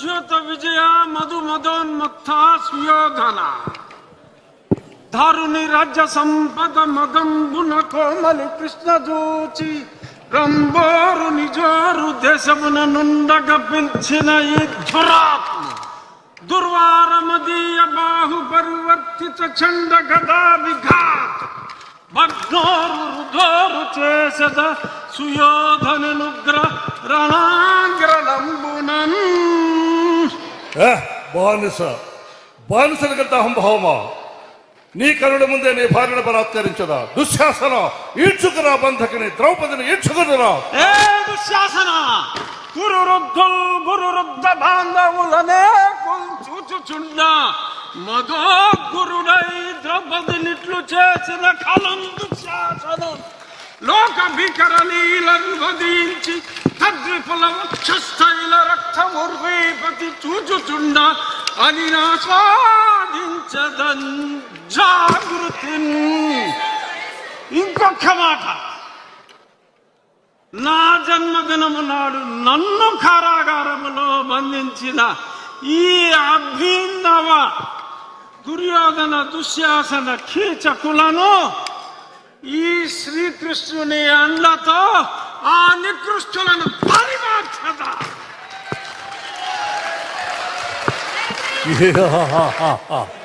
అచ్యుత విజయ మధు మదోన్మత్త సుయోధన దారుని రాజ్య సంపద మదంబున కోమలి కృష్ణ జూచి రంబోరు నిజోరు దేశమున నుండగ పిలిచిన ఈ దురాత్మ దుర్వారమదీయ బాహు పరివర్తిత చండ గదా విఘాత భగ్నోరు రుధోరు చేసద సుయోధనుగ్ర రణాంగ్రలంబునన్ బానిసలకంత అహంభావమా నీ కరుణ ముందే నీ భార్యను బలాత్కరించదా దుశ్శాసన ఈడ్చుకురా బంధకిని ద్రౌపదిని ఈడ్చుకురా ఏ దుశ్శాసన గురురుద్ధ బాంధవులనే చూచుచుండ మదో గురుడై ద్రౌపదినిట్లు చేసిన కలం దుశ్శాసనం లోక భీకర నీలను వధించి తద్విపుల వక్షస్థైల రక్తముర్వీపతి చూచుచుండ అని ఆస్వాదించదన్ జాగృతి. ఇంకొక మాట, నా జన్మదినము నాడు నన్ను కారాగారములో బంధించిన ఈ అభినవ దుర్యోధన దుశ్శాసన కీచకులను ఈ శ్రీకృష్ణుని అండ్లతో ఆ నికృష్టులను పరిమార్చదా. Yeah.